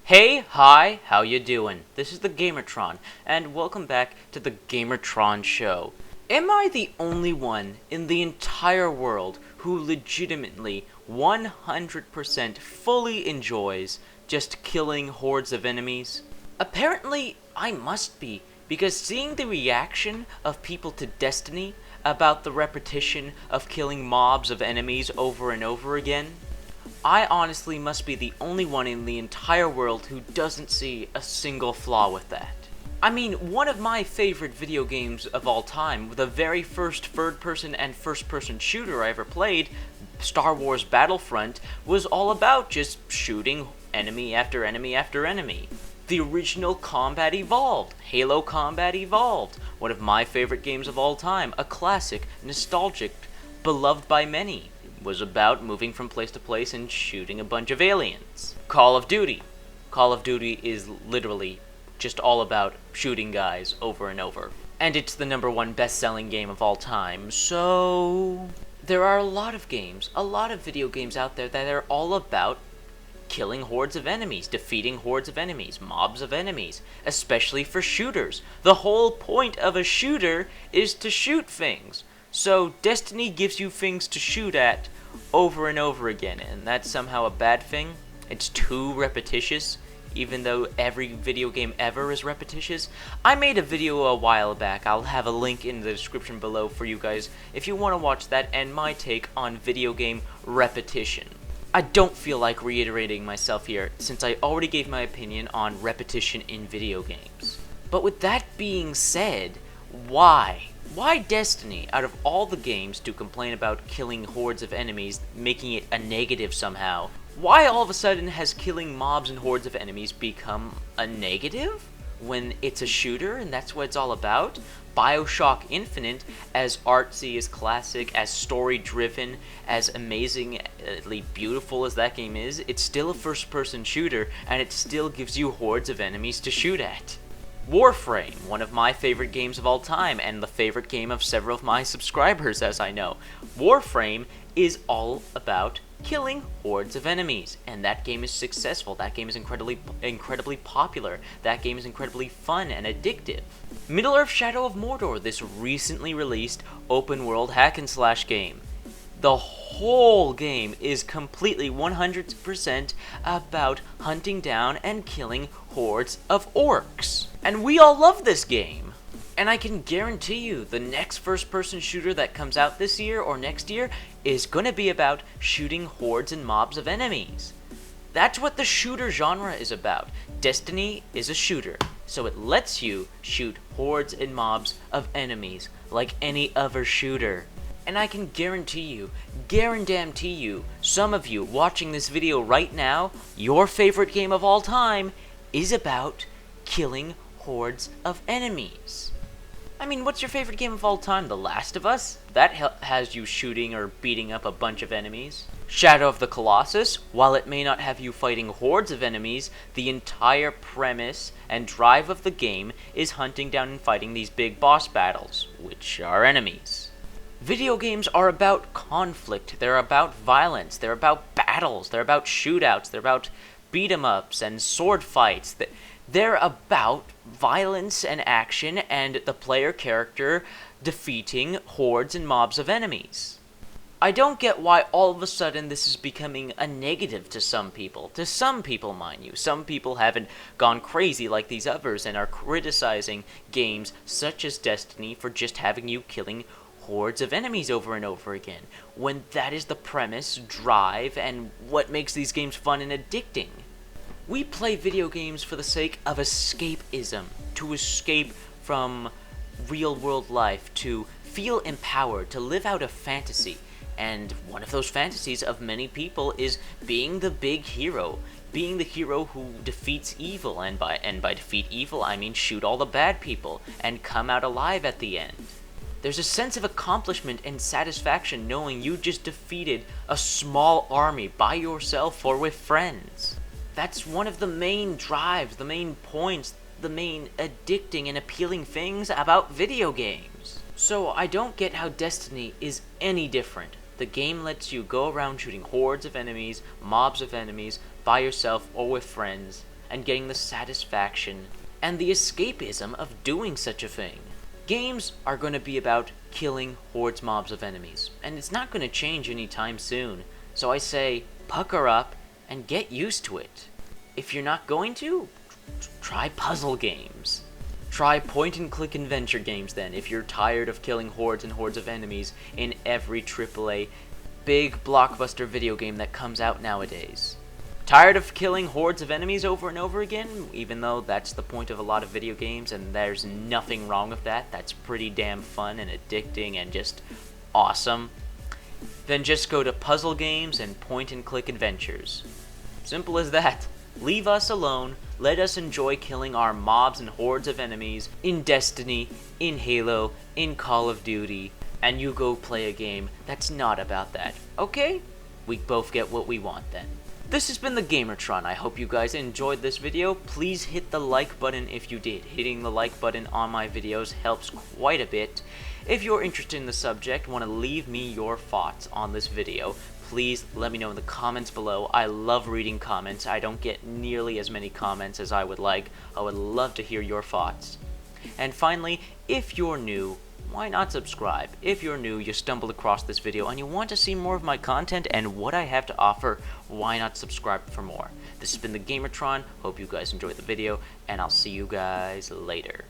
Hey, hi, how you doing? This is the Gamertron, and welcome back to the Gamertron Show. Am I the only one in the entire world who legitimately 100% fully enjoys just killing hordes of enemies? Apparently, I must be, because seeing the reaction of people to Destiny about the repetition of killing mobs of enemies over and over again, I honestly must be the only one in the entire world who doesn't see a single flaw with that. I mean, one of my favorite video games of all time, the very first third-person and first-person shooter I ever played, Star Wars Battlefront, was all about just shooting enemy after enemy after enemy. The original Combat Evolved, Halo Combat Evolved, one of my favorite games of all time, a classic, nostalgic, beloved by many, was about moving from place to place and shooting a bunch of aliens. Call of Duty. Call of Duty is literally just all about shooting guys over and over. And it's the #1 best-selling game of all time, so there are a lot of games, a lot of video games out there that are all about killing hordes of enemies, defeating hordes of enemies, mobs of enemies, especially for shooters. The whole point of a shooter is to shoot things. So Destiny gives you things to shoot at over and over again, and that's somehow a bad thing. It's too repetitious, even though every video game ever is repetitious. I made a video a while back. I'll have a link in the description below for you guys if you want to watch that and my take on video game repetition. I don't feel like reiterating myself here, since I already gave my opinion on repetition in video games. But with that being said, why? Why Destiny, out of all the games to complain about killing hordes of enemies, making it a negative somehow, why all of a sudden has killing mobs and hordes of enemies become a negative? When it's a shooter and that's what it's all about? BioShock Infinite, as artsy, as classic, as story-driven, as amazingly beautiful as that game is, it's still a first-person shooter, and it still gives you hordes of enemies to shoot at. Warframe, one of my favorite games of all time, and the favorite game of several of my subscribers, as I know. Warframe is all about killing hordes of enemies, and that game is successful. That game is incredibly popular. That game is incredibly fun and addictive. Middle-earth: Shadow of Mordor, this recently released open-world hack-and-slash game. The whole game is completely 100% about hunting down and killing hordes of orcs. And we all love this game. And I can guarantee you the next first-person shooter that comes out this year or next year is going to be about shooting hordes and mobs of enemies. That's what the shooter genre is about. Destiny is a shooter, so it lets you shoot hordes and mobs of enemies like any other shooter. And I can guarantee you, some of you watching this video right now, your favorite game of all time is about killing hordes of enemies. I mean, what's your favorite game of all time? The Last of Us? That has you shooting or beating up a bunch of enemies. Shadow of the Colossus? While it may not have you fighting hordes of enemies, the entire premise and drive of the game is hunting down and fighting these big boss battles, which are enemies. Video games are about conflict, they're about violence, they're about battles, they're about shootouts, they're about beat-em-ups and sword fights. They're about violence and action and the player character defeating hordes and mobs of enemies. I don't get why all of a sudden this is becoming a negative to some people. To some people, mind you. Some people haven't gone crazy like these others and are criticizing games such as Destiny for just having you killing hordes of enemies over and over again, when that is the premise, drive, and what makes these games fun and addicting. We play video games for the sake of escapism, to escape from real-world life, to feel empowered, to live out a fantasy. And one of those fantasies of many people is being the big hero, being the hero who defeats evil, and by defeat evil I mean shoot all the bad people and come out alive at the end. There's a sense of accomplishment and satisfaction knowing you just defeated a small army by yourself or with friends. That's one of the main drives, the main points, the main addicting and appealing things about video games. So I don't get how Destiny is any different. The game lets you go around shooting hordes of enemies, mobs of enemies, by yourself or with friends, and getting the satisfaction and the escapism of doing such a thing. Games are going to be about killing hordes mobs of enemies, and it's not going to change anytime soon. So I say, pucker up and get used to it. If you're not going to, try puzzle games. Try point-and-click adventure games then, if you're tired of killing hordes and hordes of enemies in every AAA big blockbuster video game that comes out nowadays. Tired of killing hordes of enemies over and over again, even though that's the point of a lot of video games, and there's nothing wrong with that. That's pretty damn fun and addicting and just awesome. Then just go to puzzle games and point-and-click adventures. Simple as that. Leave us alone, let us enjoy killing our mobs and hordes of enemies in Destiny, in Halo, in Call of Duty, and you go play a game that's not about that, okay? We both get what we want then. This has been the Gamertron. I hope you guys enjoyed this video. Please hit the like button if you did. Hitting the like button on my videos helps quite a bit. If you're interested in the subject, want to leave me your thoughts on this video, please let me know in the comments below. I love reading comments. I don't get nearly as many comments as I would like. I would love to hear your thoughts. And finally, if you're new, why not subscribe? If you're new, you stumbled across this video and you want to see more of my content and what I have to offer, why not subscribe for more? This has been the Gamertron. Hope you guys enjoyed the video, and I'll see you guys later.